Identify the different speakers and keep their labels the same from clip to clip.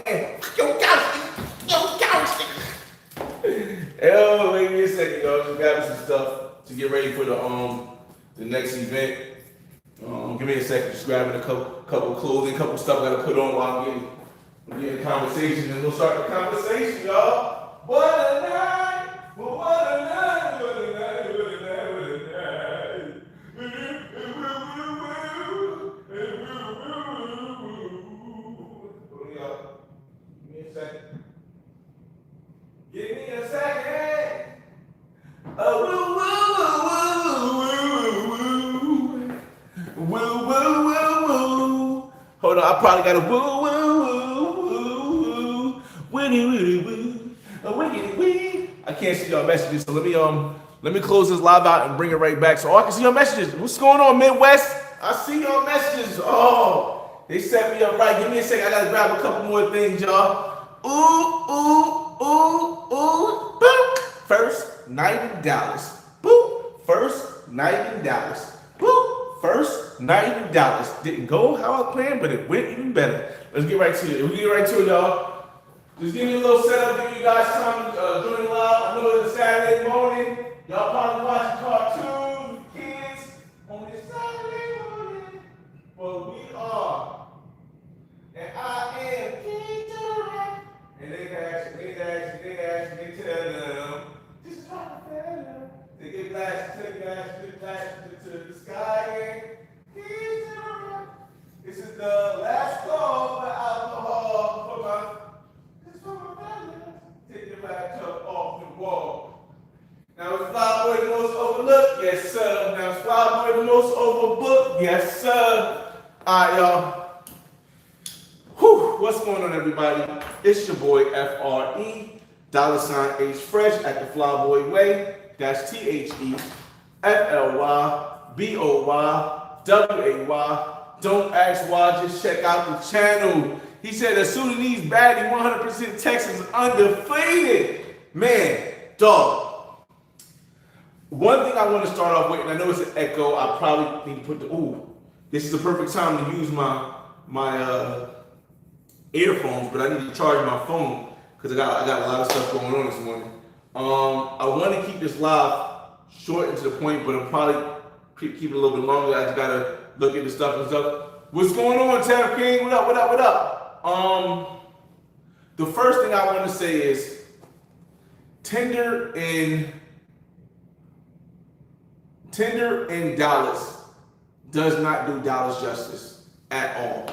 Speaker 1: man. Yo, couch. Yo, wait a second, y'all. Just grab me some stuff to get ready for the next event. Give me a second. Just grabbing a couple clothing, couple stuff I gotta put on while I'm getting conversation, and we'll start the conversation, y'all. What a night! What a night! What a night! What a night! What a night! Hold on, y'all. Give me a second. Give me a second. Oh, woo, woo, woo, woo, woo, woo, woo, woo. Hold on, I probably got a woo, woo, woo, woo, witty, witty, woo, a wiggity, wee. I can't see y'all messages, so let me close this live out and bring it right back so I can see your messages. What's going on, Midwest? I see your messages. Oh, they set me up right. Give me a second. I gotta grab a couple more things, y'all. Ooh, ooh, ooh, ooh, boop. First night in Dallas. Boop. First night in Dallas. Boop. First night in Dallas. Didn't go how I planned, but it went even better. Let's get right to it. We get right to it, y'all. Just give me a little setup, give you guys time to join live. I know it's a Saturday morning. Y'all probably watching cartoons, kids, on this Saturday morning. But we are. And I am King Jordan. And they tell them, just try to them. They get blasted to the sky. And King Jordan. This is the last call for alcohol for my take your laptop off the wall. Now is FlyBoy the most overlooked? Yes, sir. Now is FlyBoy the most overbooked? Yes, sir. Alright, y'all. Whew, what's going on, everybody? It's your boy FRE, $H Fresh at the FlyBoy Way. That's TheFlyBoy. Don't ask why, just check out the channel. He said a Sudanese Baddie, 100% Texas, undefeated. Man, dog. One thing I want to start off with, and I know it's an echo, I probably need to put this is the perfect time to use my earphones, but I need to charge my phone because I got a lot of stuff going on this morning. I want to keep this live short and to the point, but I'll probably keep it a little bit longer. I just got to look at the stuff and stuff. What's going on, Tab King? What up, what up, what up? The first thing I want to say is Tinder in Dallas does not do Dallas justice at all.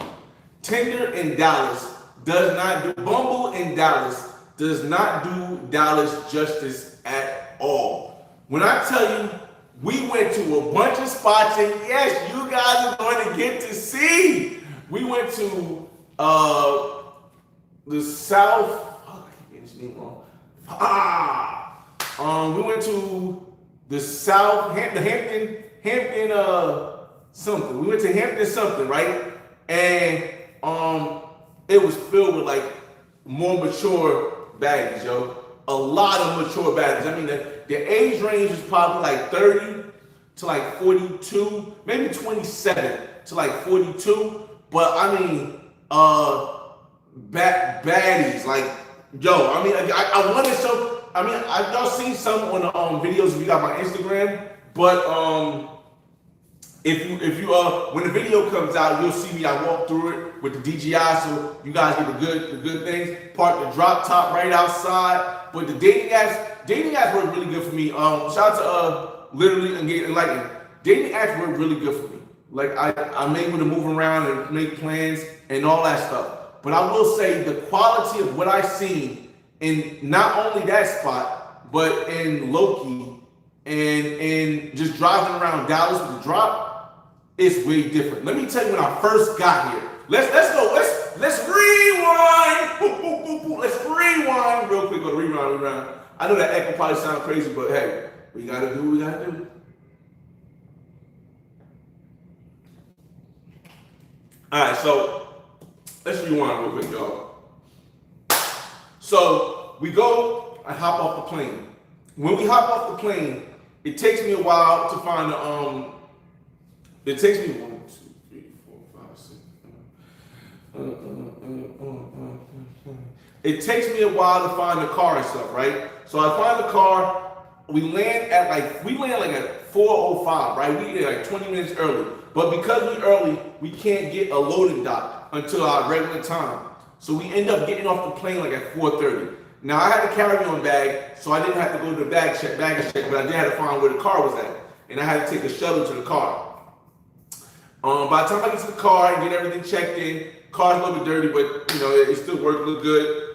Speaker 1: Tinder in Dallas does not do, Bumble in Dallas does not do Dallas justice at all. When I tell you, we went to a bunch of spots, and yes, you guys are going to get to see. We went to the South. Oh, I can't get his name wrong. We went to the South, Hampton something. We went to Hampton something, right? And it was filled with like more mature baddies, yo. A lot of mature baddies. I mean, the age range was probably like 30 to like 42, maybe 27 to like 42. But I mean, baddies, like, yo, I mean, I wanted some, I mean, y'all seen some on the videos if you got my Instagram, but if you when the video comes out, you'll see me, I walk through it with the DJI, so you guys get the good things. Park the drop top right outside. But the dating apps work really good for me. Shout out to Literally and Get Enlightened. Dating apps work really good for me. Like I'm able to move around and make plans and all that stuff. But I will say the quality of what I've seen in not only that spot, but in Lokii and just driving around Dallas with the drop, it's way different. Let me tell you when I first got here. Let's go. Let's rewind. Boop, boop, boop, boop. Let's rewind real quick. Go to rewind. I know that echo probably sounds crazy, but hey, we gotta do what we gotta do. All right, so let's rewind real quick, y'all. So we go and hop off the plane. When we hop off the plane, it takes me a while to find it takes me 1, 2, 3, 4, 5, 6. It takes me a while to find the car and stuff, right? So I find the car. We land like at 4:05, right? We get like 20 minutes early. But because we early, we can't get a loading dock until our regular time. So we end up getting off the plane like at 4:30. Now I had a carry-on bag, so I didn't have to go to the baggage check, but I did have to find where the car was at. And I had to take a shuttle to the car. By the time I get to the car and get everything checked in, car's a little bit dirty, but you know, it still works, look good.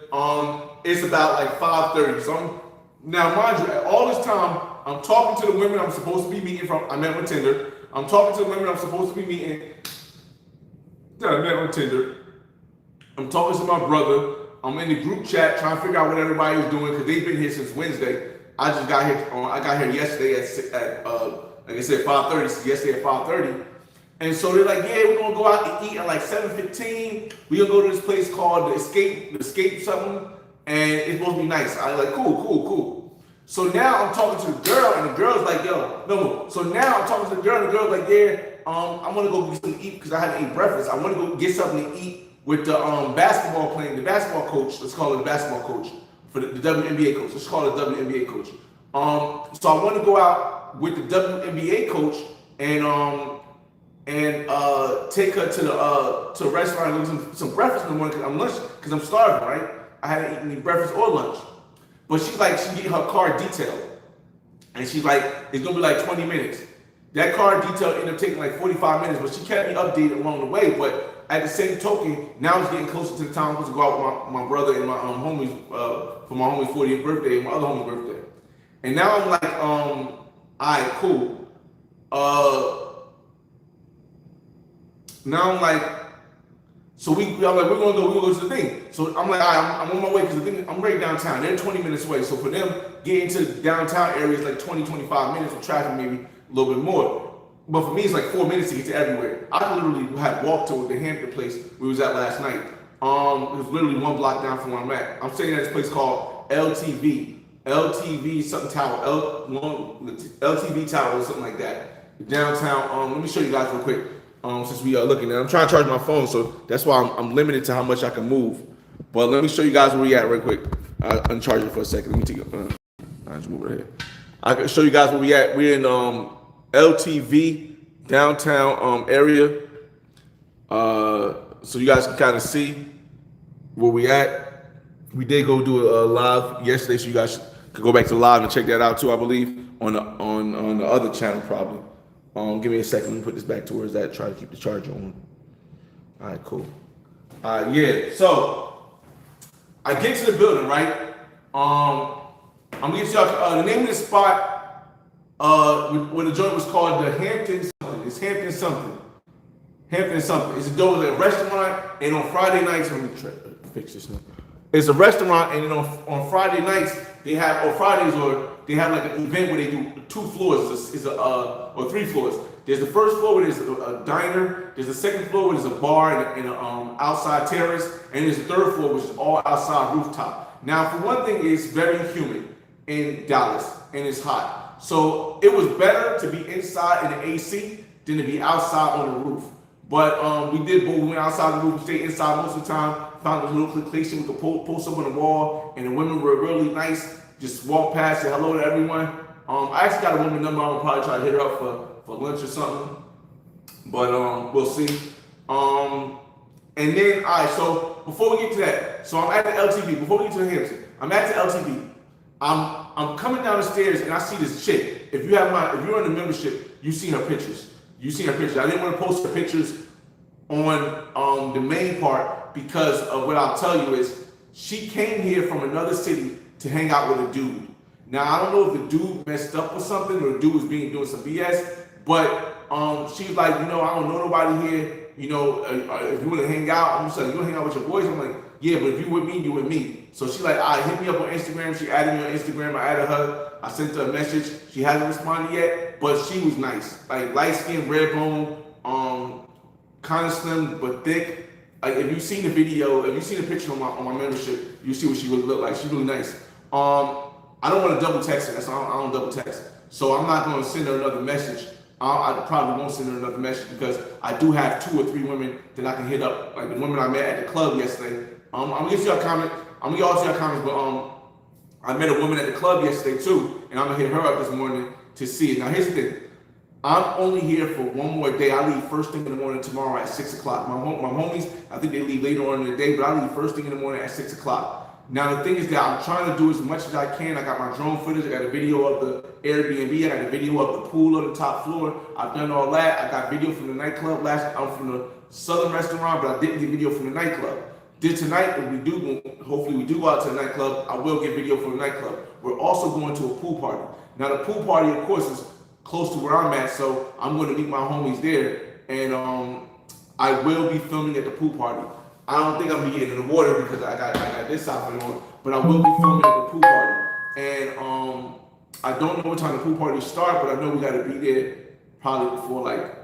Speaker 1: It's about like 5:30. So now mind you, all this time, I'm talking to the women I'm supposed to be meeting from. I met with Tinder. I'm talking to the women I'm supposed to be meeting that I met on Tinder. I'm talking to my brother. I'm in the group chat trying to figure out what everybody was doing because they've been here since Wednesday. I just got here. I got here yesterday at like I said, 5:30. So yesterday at 5:30. And so they're like, yeah, we're gonna go out and eat at like 7:15. We're gonna go to this place called the Escape something, and it's supposed to be nice. I was like, cool. So now I'm talking to the girl, and the girl's like, yo, no. So now I'm talking to the girl, and the girl's like, yeah, I'm gonna go get something to eat because I had to eat breakfast. I want to go get something to eat with the the basketball coach. Let's call it the basketball coach for the WNBA coach. Let's call it the WNBA coach. So I want to go out with the WNBA coach and take her to a restaurant and get some breakfast in the morning because I'm starving, right? I hadn't eaten any breakfast or lunch. But she's like, she get her car detailed. And she's like, it's gonna be like 20 minutes. That car detail ended up taking like 45 minutes, but she kept me updated along the way. But at the same token, now it's getting closer to the time I'm supposed to go out with my brother and my homies for my homie's 40th birthday and my other homie's birthday. And now I'm like, all right, cool. Now I'm like, so we're gonna go to the thing. So I'm like, all right, I'm on my way because the thing, I'm right downtown. They're 20 minutes away. So for them, getting to the downtown area is like 20, 25 minutes with traffic, maybe a little bit more. But for me, it's like 4 minutes to get to everywhere. I literally had walked to the Hampton place we was at last night. It was literally 1 block down from where I'm at. I'm staying at this place called LTV something tower, LTV tower or something like that. Downtown. Let me show you guys real quick. Since we are looking at, I'm trying to charge my phone, so that's why I'm limited to how much I can move. But let me show you guys where we at real quick. I'll uncharge it for a second. Let me take it. I'll just move it here. I can show you guys where we at. We're in LTV downtown area. So you guys can kind of see where we at. We did go do a live yesterday, so you guys could go back to the live and check that out too. I believe on the other channel probably. Give me a second. Let me put this back towards that. Try to keep the charger on. All right, cool. Yeah. So I get to the building, right? I'm gonna get y'all the name of this spot. Where the joint was called the Hampton something. It's Hampton something. Hampton something. It's a restaurant, and on Friday nights, let me try to fix this now. It's a restaurant, and then on Friday nights they have, or Fridays, or they have like an event where they do 2 floors, or 3 floors. There's the first floor where there's a diner. There's the second floor where there's a bar and an outside terrace, and there's the third floor which is all outside rooftop. Now, for one thing, it's very humid in Dallas and it's hot, so it was better to be inside in the AC than to be outside on the roof. But we did both. We went outside the roof, stayed inside most of the time. Found a little location we could post up on the wall, and the women were really nice. Just walk past, say hello to everyone. I actually got a woman number. I'll probably try to hit her up for lunch or something, but we'll see. And then, all right. So before we get to that, so I'm at the LTV. Before we get to the Hampton, I'm at the LTV. I'm coming down the stairs and I see this chick. If you're in the membership, you see her pictures. I didn't want to post the pictures on the main part because of what I'll tell you is she came here from another city to hang out with a dude. Now I don't know if the dude messed up or something or the dude was doing some BS, but she's like, I don't know nobody here. If you want to hang out, I'm just like, you want to hang out with your boys? I'm like, yeah, but if you with me, you with me. So she's like, hit me up on Instagram. She added me on Instagram. I added her. I sent her a message. She hasn't responded yet, but she was nice. Like light skin, red bone, kind of slim but thick. Like if you've seen the video, if you've seen the picture on my membership, you see what she really look like. She's really nice. I don't want to double text her. That's why I don't double text. So I'm not going to send her another message. I probably won't send her another message because I do have 2 or 3 women that I can hit up. Like the women I met at the club yesterday. I'm gonna get you a comment. I'm gonna get all to your comments, but I met a woman at the club yesterday too, and I'm gonna hit her up this morning to see it. Now here's the thing. I'm only here for one more day. I leave first thing in the morning tomorrow at 6 o'clock. My homies, I think they leave later on in the day, but I leave first thing in the morning at 6 o'clock. Now the thing is that I'm trying to do as much as I can. I got my drone footage. I got a video of the Airbnb. I got a video of the pool on the top floor. I've done all that. I got video from the nightclub from the Southern restaurant, but I didn't get video from the nightclub. Tonight, if hopefully we do go out to the nightclub, I will get video from the nightclub. We're also going to a pool party. Now the pool party, of course, is close to where I'm at, so I'm going to meet my homies there, and I will be filming at the pool party. I don't think I'm gonna be getting in the water because I got this outfit on, but I will be filming at the pool party. And I don't know what time the pool party start, but I know we gotta be there probably before like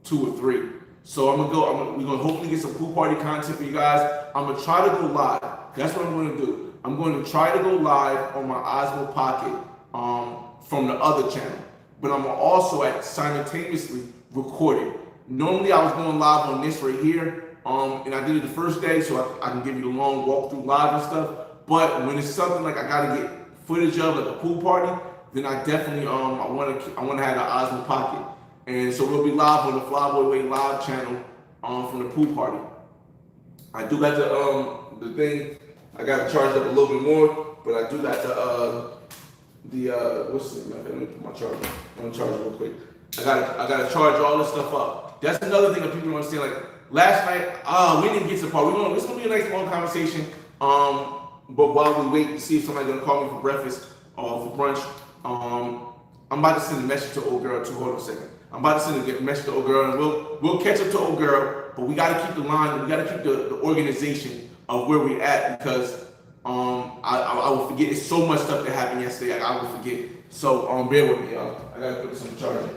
Speaker 1: 2 or 3. So we're gonna hopefully get some pool party content for you guys. I'm gonna try to go live. That's what I'm gonna do. I'm going to try to go live on my Osmo Pocket from the other channel, but I'm also simultaneously recording. Normally I was going live on this right here. And I did it the first day, so I can give you the long walkthrough live and stuff. But when it's something like I gotta get footage of, like a pool party, then I definitely I wanna have the Osmo Pocket, and so we'll be live on the FlyBoy Way live channel from the pool party. I do got the thing. I got to charge up a little bit more, but I do got what's it? Let me put my charger. I'm gonna charge it real quick. I gotta charge all this stuff up. That's another thing that people don't understand. Like, last night, we didn't get to the part. It's gonna be a nice long conversation. But while we wait to see if somebody's gonna call me for breakfast or for brunch, I'm about to send a message to old girl too. Hold on a second. I'm about to send a message to old girl, and we'll catch up to old girl. But we gotta keep the line. We gotta keep the organization of where we at, because I will forget. It's so much stuff that happened yesterday. I will forget. So bear with me, y'all. I gotta put this on the charger.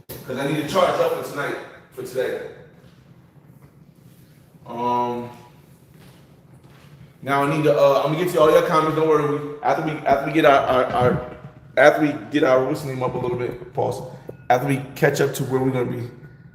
Speaker 1: Because I need to charge up for today. Now I need to. I'm gonna get to all your comments. Don't worry. After we get our what's the name up a little bit. Pause. After we catch up to where we're gonna be,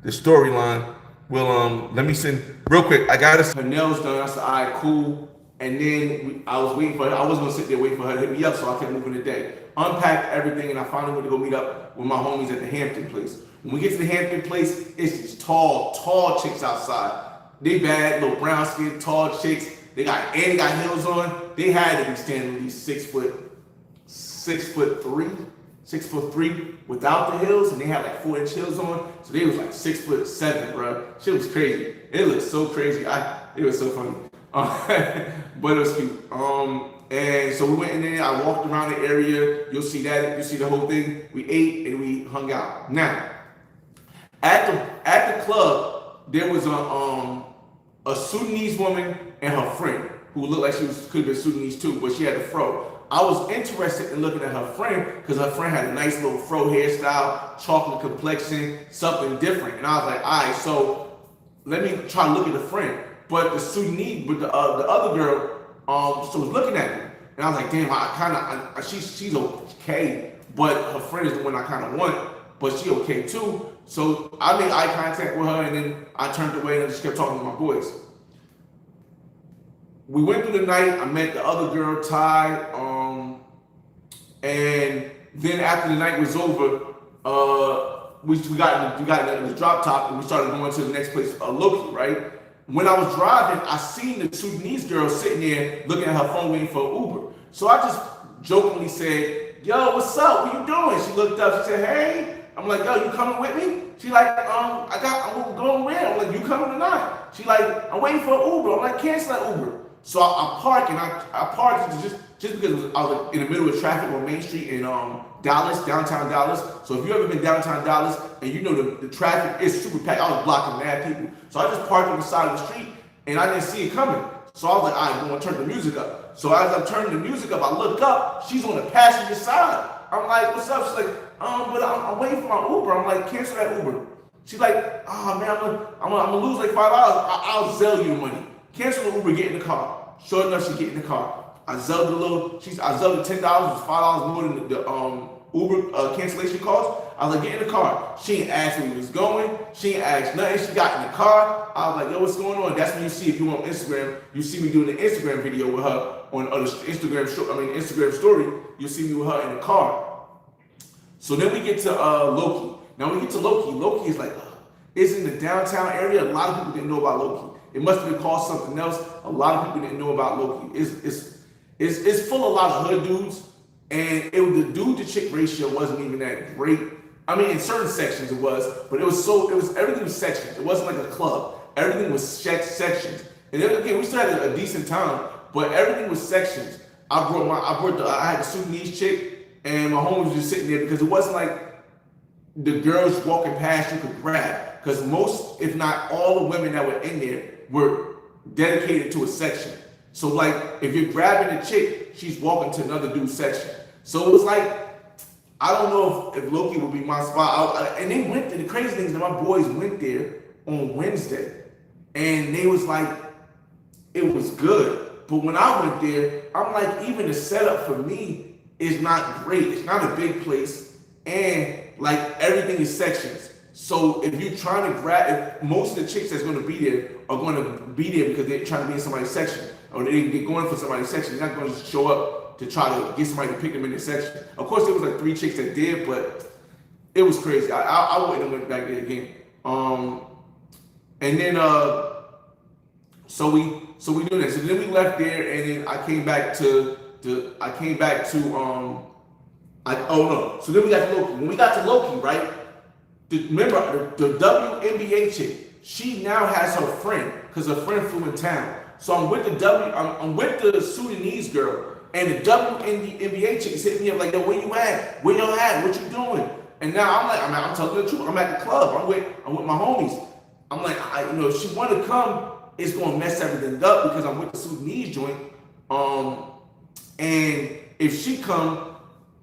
Speaker 1: the storyline. We'll let me send real quick. I got her nails done. I said, all right, cool. And then I was waiting for her. I was gonna sit there waiting for her to hit me up, so I kept moving the day. Unpacked everything, and I finally went to go meet up with my homies at the Hampton place. When we get to the Hampton place, it's these tall chicks outside. They bad, little brown skin, tall chicks. They got heels on. They had to be standing at least 6'3" without the heels, and they had like 4-inch heels on. So they was like 6'7", bro. Shit was crazy. It looked so crazy. It was so funny. But it was cute. And so we went in there. I walked around the area. You'll see that. You see the whole thing. We ate and we hung out. Now, at the club, there was a Sudanese woman and her friend who looked like could have been Sudanese too, but she had a fro. I was interested in looking at her friend because her friend had a nice little fro hairstyle, chocolate complexion, something different. And I was like, all right, so let me try to look at the friend. But the Sudanese, but the other girl, so was looking at me, and I was like, damn, she's okay, but her friend is the one I kind of want, but she okay too. So I made eye contact with her, and then I turned away and I just kept talking to my boys. We went through the night. I met the other girl, Ty, and then after the night was over, we got in the drop top, and we started going to the next place, Lokii, right? When I was driving, I seen the Sudanese girl sitting there looking at her phone waiting for Uber. So I just jokingly said, yo, what's up? What you doing? She looked up, she said, hey. I'm like, yo, you coming with me? She like, I'm going where? I'm like, you coming or not? She like, I'm waiting for an Uber. I'm like, cancel that Uber. So I park, and I parked just because I was in the middle of traffic on Main Street in Dallas, downtown Dallas. So if you ever been downtown Dallas and you know the traffic is super packed, I was blocking mad people. So I just parked on the side of the street and I didn't see it coming. So I was like, all right, I'm gonna turn the music up. So as I'm turning the music up, I look up, she's on the passenger side. I'm like, what's up? She's like, but I'm waiting for my Uber. I'm like, cancel that Uber. She's like, oh man, I'm gonna lose like $5. I'll sell you the money. Cancel the Uber, get in the car. Sure enough, she get in the car. I zelled the $10, it was $5 more than the Uber cancellation cost. I was like, get in the car. She ain't asked where we was going. She ain't asked nothing. She got in the car. I was like, yo, what's going on? That's when you see, if you on Instagram, you see me doing the Instagram video with her on the Instagram story. You'll see me with her in the car. So then we get to Lokii. Now we get to Lokii. Lokii is like, it's in the downtown area. A lot of people didn't know about Lokii. It must have been called something else. A lot of people didn't know about Lokii. It's full of a lot of hood dudes, and the dude to chick ratio wasn't even that great. I mean, in certain sections it was, but everything was sections. It wasn't like a club. Everything was sections. And then again, we still had a decent time, but everything was sections. I had a Sudanese chick, and my homie was just sitting there because it wasn't like the girls walking past you could grab. Because most, if not all, the women that were in there were dedicated to a section. So like, if you're grabbing a chick, she's walking to another dude's section. So it was like, I don't know if Lokii would be my spot. And they went there. The crazy thing is that my boys went there on Wednesday, and they was like, it was good. But when I went there, I'm like, even the setup for me is not great. It's not a big place, and like everything is sections. So if you're trying to grab, most of the chicks that's going to be there are going to be there because they're trying to be in somebody's section, or they're going for somebody's section. They're not going to show up to try to get somebody to pick them in their section. Of course, there was like 3 chicks that did, but it was crazy. I wouldn't have went back there again. And then so we do that. So then we left there, and then I came back to So then we got to Lokii. When we got to Lokii, right? Remember the WNBA chick, she now has her friend, because her friend flew in town. So I'm with the Sudanese girl, and the WNBA chick is hitting me up like, yo, where you at? Where y'all at? What you doing? And now I'm like, I'm telling the truth. I'm at the club. I'm with my homies. I'm like, if she want to come, it's gonna mess everything up because I'm with the Sudanese joint. And if she come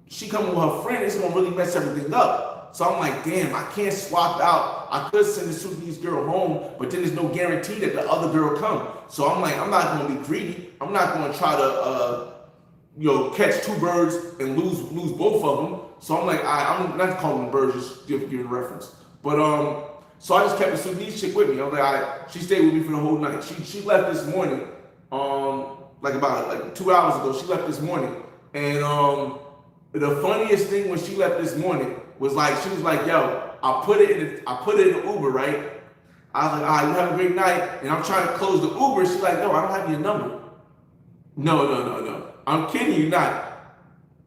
Speaker 1: with her friend, it's gonna really mess everything up. So I'm like, damn, I can't swap out. I could send the Sudanese girl home, but then there's no guarantee that the other girl come. So I'm like, I'm not gonna be greedy. I'm not gonna try to, catch 2 birds and lose both of them. So I'm like, I'm not calling them birds, just giving a reference. But so I just kept the Sudanese chick with me. I was like, she stayed with me for the whole night. She left this morning, about 2 hours ago. She left this morning, and the funniest thing when she left this morning was like, she was like, yo, I put it in the Uber, right? I was like, all right, you have a great night. And I'm trying to close the Uber. She's like, no, I don't have your number. No. I'm kidding you not.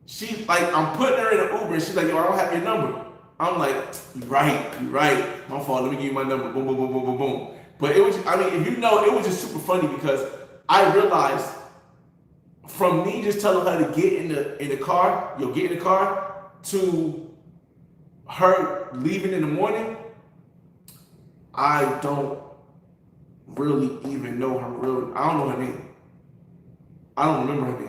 Speaker 1: She like, I'm putting her in the Uber, and she's like, yo, I don't have your number. I'm like, you're right. My fault, let me give you my number. Boom, boom, boom, boom, boom, boom. But it was, if you know, it was just super funny because I realized from me just telling her to get in the car, get in the car, to her leaving in the morning, I don't really even know her I don't know her name. I don't remember her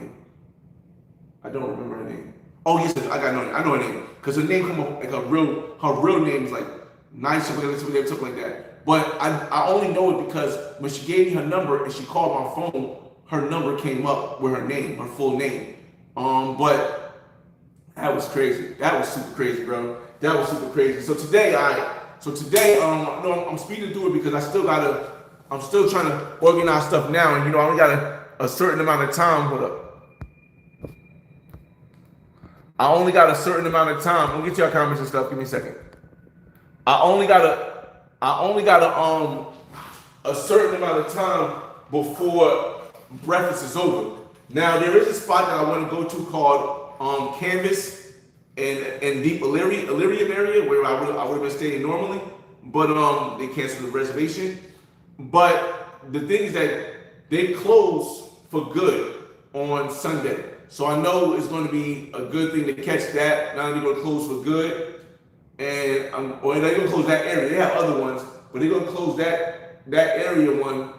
Speaker 1: name. Oh yes, I know her name. Because her name come up like her real name is like nice something like that. But I only know it because when she gave me her number and she called my phone, her number came up with her name, her full name. But that was crazy. That was super crazy, bro. That was super crazy. So today, I'm speeding through it because I'm still trying to organize stuff now, and I only got a certain amount of time. Hold up. I only got a certain amount of time. We'll get to your comments and stuff. Give me a second. I only got a certain amount of time before breakfast is over. Now there is a spot that I want to go to called Canvas and Deep Illyrium area where I would have been staying normally, but they canceled the reservation. But the thing is that they close for good on Sunday. So I know it's going to be a good thing to catch that. Now they're going to close for good, or they're going to close that area. They have other ones, but they're going to close that area one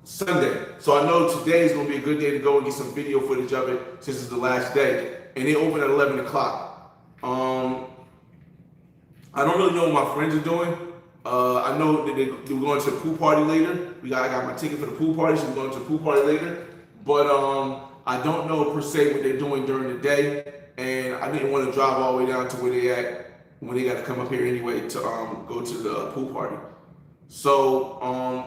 Speaker 1: Sunday. So I know today is going to be a good day to go and get some video footage of it since it's the last day. And they open at 11 o'clock. I don't really know what my friends are doing. I know that they're going to a pool party later. I got my ticket for the pool party. She's going to a pool party later. But I don't know per se what they're doing during the day. and I didn't want to drive all the way down to where they at when they got to come up here anyway to go to the pool party. So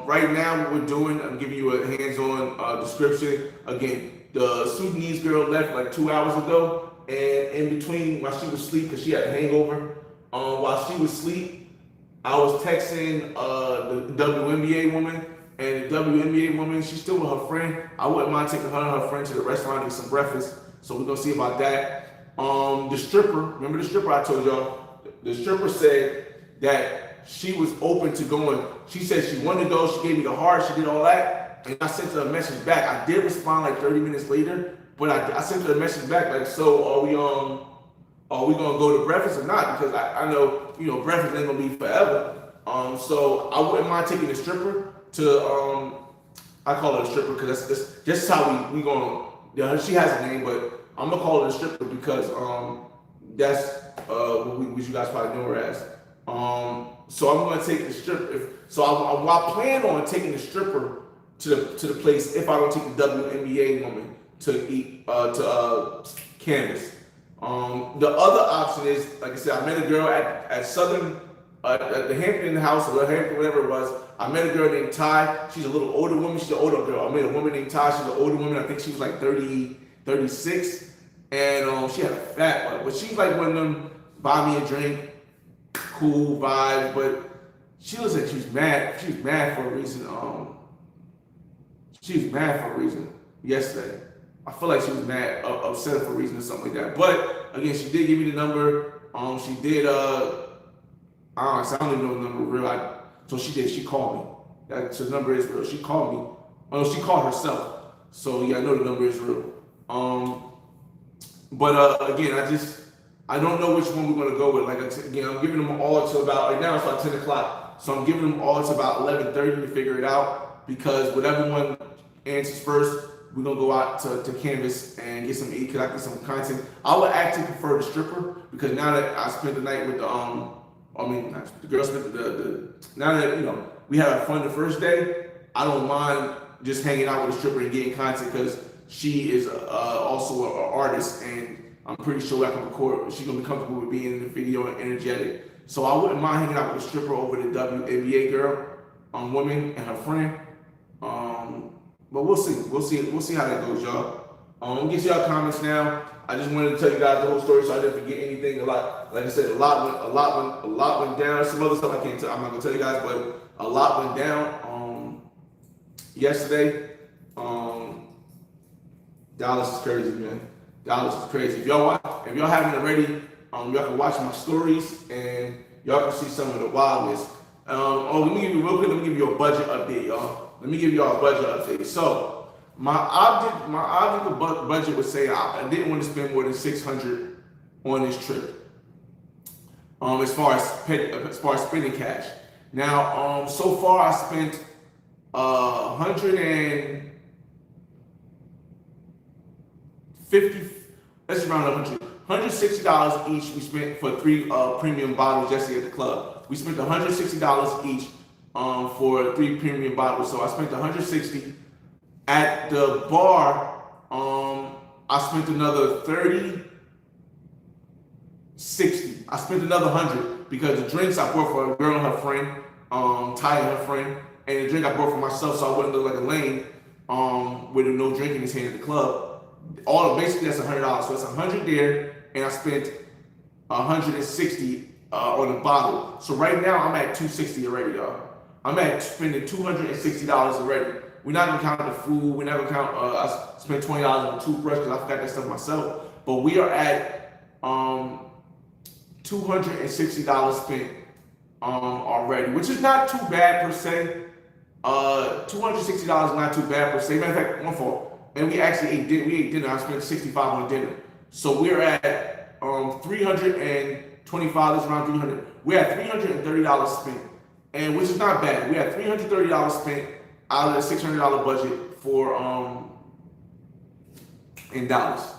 Speaker 1: right now what we're doing, I'm giving you a hands-on description. Again, the Sudanese girl left like 2 hours ago, and in between while she was asleep, because she had a hangover, while she was asleep, I was texting the WNBA woman, and the WNBA woman, she's still with her friend. I wouldn't mind taking her and her friend to the restaurant to get some breakfast, so we're gonna see about that. The stripper, remember the stripper I told y'all? The stripper said that she was open to going. She said she wanted to go. She gave me the heart. She did all that. And I sent her a message back. I did respond like 30 minutes later, but I sent her a message back like, so are we gonna go to breakfast or not? Because I know, you know, breakfast ain't gonna be forever. So I wouldn't mind taking the stripper to I call her a stripper because that's just how we gonna. Yeah, she has a name, but I'm gonna call her a stripper because that's what you guys probably know her as. So I'm gonna take the stripper. So I plan on taking the stripper to the place if I don't take the WNBA woman to eat Canvas. The other option is, like I said, I met a girl at Southern at the Hampton house or Hampton, whatever it was. I met a girl named Ty. She's a little older woman. She's an older girl. I met a woman named Ty. She's an older woman. I think she was like 30, 36. And she had a fat butt. But she's like one of them buy me a drink, cool vibes. But she looks like she's mad. She's mad for a reason. She was mad for a reason yesterday. I feel like she was mad, upset for a reason or something like that. But again, she did give me the number. She did. I don't even know the number real. So she did. She called me. So the number is real. She called me. Oh, she called herself. So yeah, I know the number is real. But again, I don't know which one we're gonna go with. Like again, I'm giving them all to about right now. It's about 10 o'clock. So I'm giving them all to about 11:30 to figure it out because whatever one answers first, we're gonna go out to Canvas and get some eat, cause I get some content. I would actually prefer the stripper because now that I spent the night with the girl spent now that you know we had fun the first day, I don't mind just hanging out with the stripper and getting content because she is also an artist and I'm pretty sure I can record. She's gonna be comfortable with being in the video and energetic. So I wouldn't mind hanging out with the stripper over the WNBA girl, woman and her friend. But we'll see. We'll see how that goes, y'all. I'm gonna get y'all comments now. I just wanted to tell you guys the whole story so I didn't forget anything. Like I said, a lot went down. Some other stuff I'm not gonna tell you guys, but a lot went down yesterday. Dallas is crazy, man. Dallas is crazy. If y'all haven't already, y'all can watch my stories and y'all can see some of the wildness. Let me give you a budget update, y'all. Let me give y'all a budget update. So my object budget would say I didn't want to spend more than $600 on this trip. As far as spending cash. Now, so far I spent $150. Let's round up $160 each. We spent for 3 premium bottles yesterday at the club. We spent $160 each for 3 premium bottles. So I spent $160 at the bar. I spent another $30, $60. I spent another $100 because the drinks I bought for a girl and her friend, Ty and her friend, and the drink I bought for myself so I wouldn't look like a lame with no drink in his hand at the club. Basically that's $100. So it's $100 there, and I spent $160 on the bottle. So right now I'm at $260 already, y'all. I'm at spending $260 already. We're not gonna count the food. We're not gonna count. I spent $20 on a toothbrush because I forgot that stuff myself. But we are at $260 spent already, which is not too bad per se. $260 is not too bad per se. Matter of fact, one fault. And we actually ate dinner. We ate dinner. I spent $65 on dinner. So we're at $325. That's around $300. We're at $330 spent, and which is not bad. We had $330 spent out of the $600 budget for in Dallas.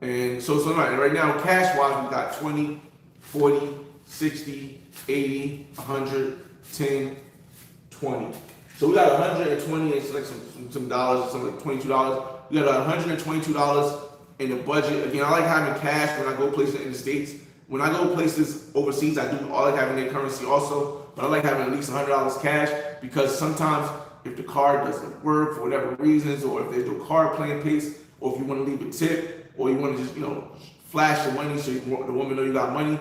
Speaker 1: And so right now, cash wise, we got 20, 40, 60, 80, 100, 10, 20. So we got 120 and like some dollars, some like $22. We got $122 in the budget. Again, I like having cash when I go places in the States. When I go places overseas, I like having their currency also, but I like having at least $100 cash because sometimes if the card doesn't work for whatever reasons, or if there's no card playing pace, or if you want to leave a tip, or you want to just, flash the money so the woman know you got money,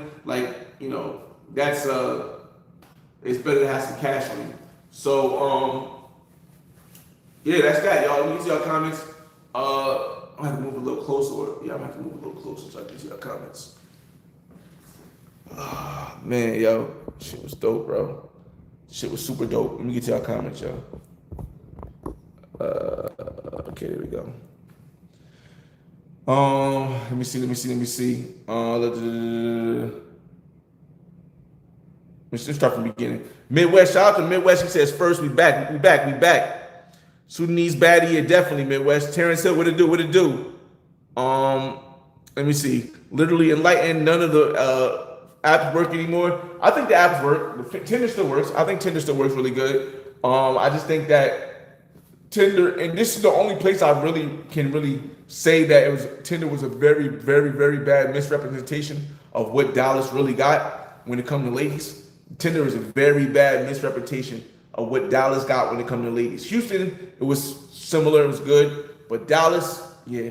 Speaker 1: that's it's better to have some cash on you. So yeah, that's that, y'all. Let me see y'all comments. I have to move a little closer. I'm gonna have to move a little closer so I can see y'all comments. Man, yo, shit was dope, bro. Shit was super dope. Let me get to y'all comments, y'all. Okay, there we go. Let me see. Let's start from the beginning. Midwest, shout out to Midwest. He says first, we back. Sudanese Baddie, yeah, definitely Midwest. Terrence Hill, what it do? Let me see. Literally enlightened, none of the apps work anymore. I think the apps work. Tinder still works. I think Tinder still works really good. I just think that Tinder, and this is the only place I can really say that Tinder was a very, very, very bad misrepresentation of what Dallas really got when it comes to ladies. Tinder is a very bad misrepresentation of what Dallas got when it comes to ladies. Houston, it was similar, it was good, but Dallas, yeah.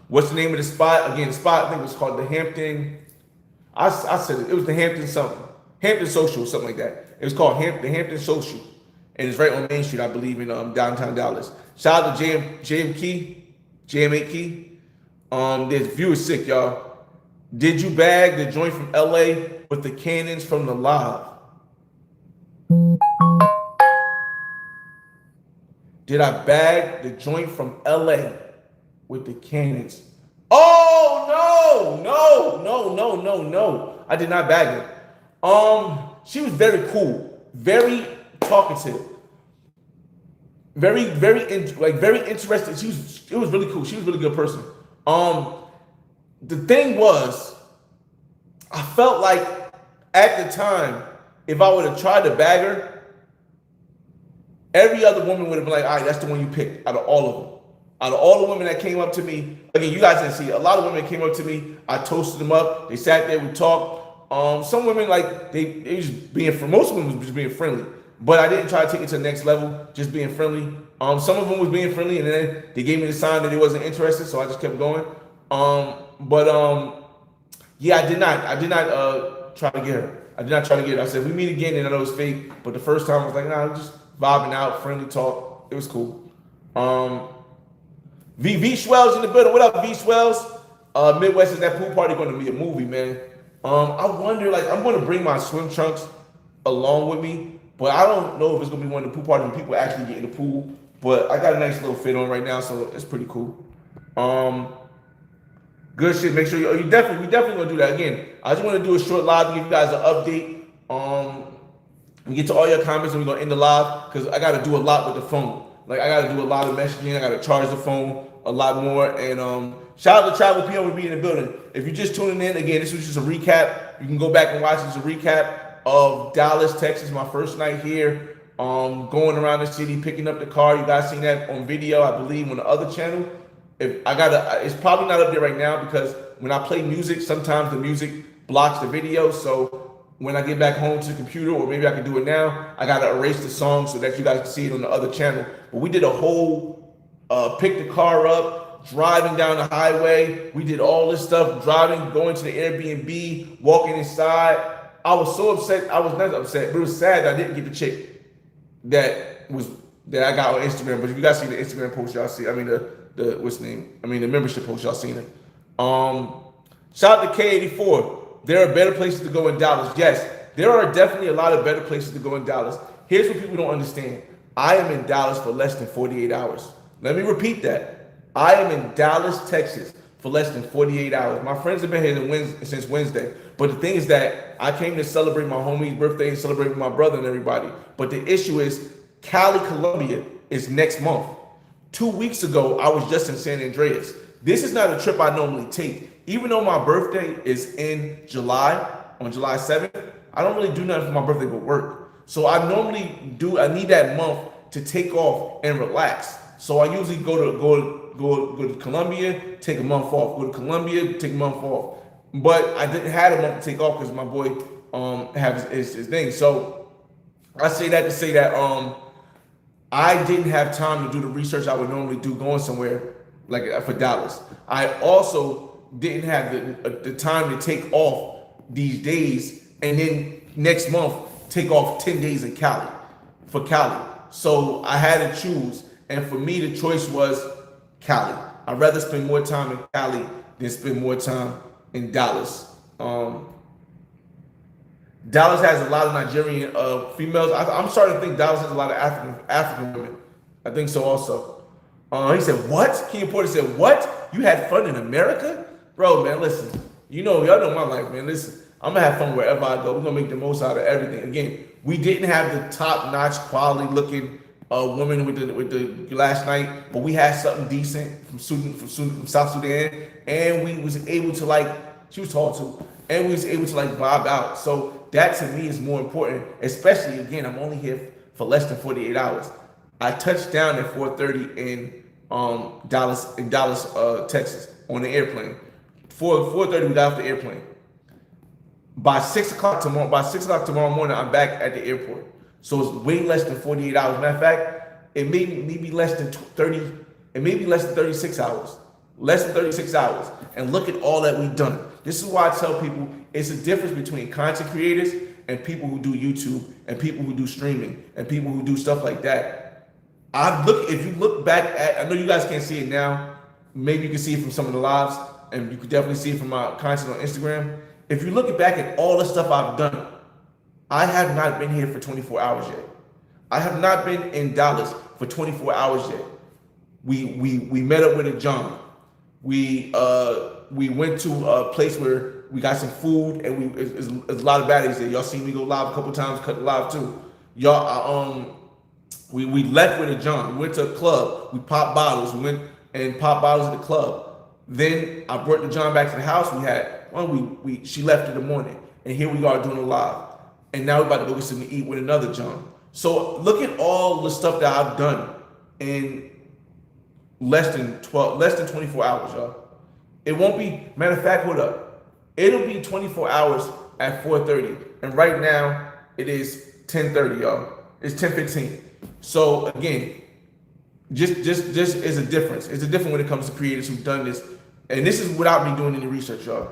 Speaker 1: What's the name of the spot? Again, the spot I think was called the Hampton. I said it was the Hampton something, Hampton Social, something like that. It was called the Hampton Social, and it's right on Main Street, I believe, in downtown Dallas. Shout out to JM8 Key. This view is sick, y'all. Did you bag the joint from LA with the cannons from the live? Did I bag the joint from LA with the cannons? Oh, no. I did not bag it. She was very cool, very talkative, very interested. It was really cool. She was a really good person. The thing was, I felt like at the time, if I would have tried to bag her, every other woman would have been like, all right, that's the one you picked out of all of them. Out of all the women that came up to me, again, you guys didn't see it. A lot of women came up to me. I toasted them up. They sat there, we talked. Some women, they just most women was just being friendly. But I didn't try to take it to the next level, just being friendly. Some of them was being friendly, and then they gave me the sign that they wasn't interested, so I just kept going. Yeah, I did not try to get her. I said, if we meet again, and I know it's fake, but the first time I was like, nah, I'm just vibing out, friendly talk. It was cool. V Swells in the building. What up, V Swells? Midwest is that pool party going to be a movie, man. I wonder, I'm going to bring my swim trunks along with me, but I don't know if it's going to be one of the pool parties when people actually get in the pool. But I got a nice little fit on right now, so it's pretty cool. Good shit. Make sure we definitely gonna do that again. I just want to do a short live to give you guys an update. We get to all your comments and we're gonna end the live because I gotta do a lot with the phone. I gotta do a lot of messaging. I gotta charge the phone a lot more. And shout out to Travel PM for being in the building. If you're just tuning in, again, this was just a recap. You can go back and watch this. A recap of Dallas, Texas. My first night here. Going around the city, picking up the car. You guys seen that on video, I believe, on the other channel. It's probably not up there right now because when I play music, sometimes the music blocks the video. So when I get back home to the computer, or maybe I can do it now, I gotta erase the song so that you guys can see it on the other channel. But we did a whole pick the car up, driving down the highway. We did all this stuff, driving, going to the Airbnb, walking inside. I was so upset. I was not upset, but it was sad that I didn't get the chick that I got on Instagram. But if you guys see the Instagram post, y'all see. I mean the what's the name? I mean the membership post, y'all seen it. Shout out to K84. There are better places to go in Dallas. Yes, there are definitely a lot of better places to go in Dallas. Here's what people don't understand. I am in Dallas for less than 48 hours. Let me repeat that. I am in Dallas, Texas for less than 48 hours. My friends have been here since Wednesday. But the thing is that I came to celebrate my homie's birthday and celebrate with my brother and everybody. But the issue is Cali, Colombia is next month. 2 weeks ago, I was just in San Andreas. This is not a trip I normally take. Even though my birthday is in July, on July 7th, I don't really do nothing for my birthday but work. So I normally I need that month to take off and relax. So I usually go go to Colombia, take a month off. Go to Colombia, take a month off. But I didn't have a month to take off because my boy have his thing. So I say that to say that I didn't have time to do the research I would normally do going somewhere like for Dallas. I also didn't have the time to take off these days and then next month take off 10 days in Cali for Cali. So I had to choose, and for me the choice was Cali. I'd rather spend more time in Cali than spend more time in Dallas. Dallas has a lot of Nigerian females. I'm starting to think Dallas has a lot of African women. I think so also. He said, what? King Porter said, what? You had fun in America? Bro, man, listen. Y'all know my life, man. Listen, I'm going to have fun wherever I go. We're going to make the most out of everything. Again, we didn't have the top-notch, quality-looking woman with the last night, but we had something decent from South Sudan, and we was able to, she was tall too, and we was able to, vibe out. So that, to me, is more important, especially, again, I'm only here for less than 48 hours. I touched down at 4:30 in Dallas, Texas, on the airplane. 4:30 we got off the airplane. By 6 o'clock tomorrow morning, I'm back at the airport. So it's way less than 48 hours. Matter of fact, it may be less than 30. It may be less than 36 hours. Less than 36 hours. And look at all that we've done. This is why I tell people it's a difference between content creators and people who do YouTube and people who do streaming and people who do stuff like that. If you look back at, I know you guys can't see it now. Maybe you can see it from some of the lives, and you can definitely see it from my content on Instagram. If you look back at all the stuff I've done, I have not been here for 24 hours yet. I have not been in Dallas for 24 hours yet. We met up with a John. We went to a place where we got some food, and there's a lot of baddies there. Y'all seen me go live a couple times, cut the live too. Y'all, we left with a John. We went to a club. We popped bottles. We went and popped bottles at the club. Then I brought the John back to the house. She left in the morning, and here we are doing a live. And now we're about to go get something to eat with another John. So look at all the stuff that I've done in less than 24 hours, y'all. It won't be, matter of fact, hold up. It'll be 24 hours at 4:30. And right now it is 10:30, y'all. It's 10:15. So again, just is a difference. It's a difference when it comes to creators who've done this. And this is without me doing any research, y'all.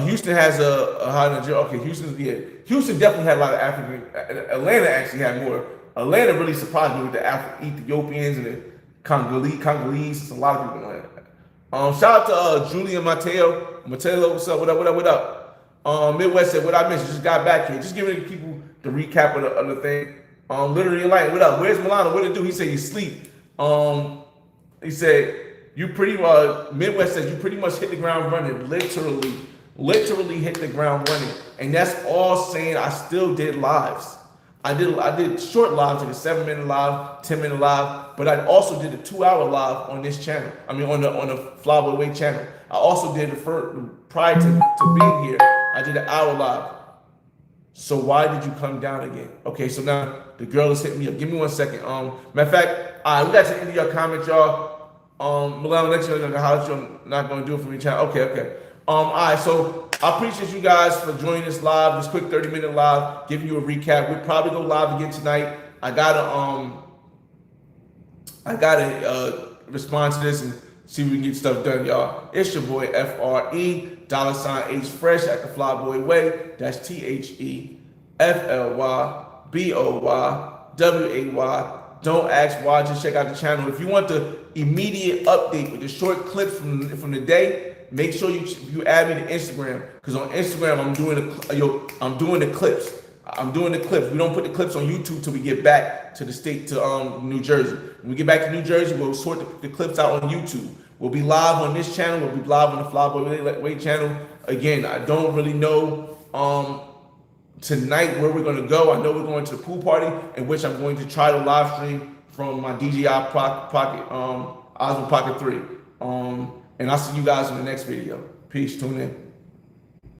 Speaker 1: Houston has a high Nigeria. Okay, Houston definitely had a lot of African. Atlanta actually had more. Atlanta really surprised me with the Ethiopians and the Congolese. It's a lot of people in Atlanta. Shout out to Julia Mateo. Mateo, what's up? What up? Midwest said, what I missed, just got back here. Just giving people the recap of the thing. Literally like, what up? Where's Milano? What it do? He said you sleep. He said you pretty Midwest says you pretty much hit the ground running. Literally hit the ground running. And that's all saying I still did lives. I did short lives, like a 7-minute live, 10-minute live, but I also did a 2-hour live on this channel. I mean, on the FlyBoy Way channel. I also did prior to being here, I did an hour live. So why did you come down again? Okay, so now the girl is hitting me up. Give me 1 second. Matter of fact, all right, we got to end your comment, y'all. Milano, next year, I'm not going to do it for me, channel. Okay. All right, so I appreciate you guys for joining this live, this quick 30-minute live, giving you a recap. We'll probably go live again tonight. I gotta respond to this and see if we can get stuff done, y'all. It's your boy FRE $H Fresh at the FlyBoy Way. That's TheFlyBoyway. Don't ask why. Just check out the channel. If you want the immediate update with the short clips from the day, make sure you add me to Instagram, because on Instagram I'm doing the clips. We don't put the clips on YouTube till we get back to the state, to New Jersey. When we get back to New Jersey, we'll sort the clips out on YouTube. We'll be live on this channel. We'll be live on the FlyBoy Way channel. Again, I don't really know tonight where we're going to go. I know we're going to the pool party, in which I'm going to try to live stream from my DJI Pocket, Osmo Pocket 3. And I'll see you guys in the next video. Peace. Tune in.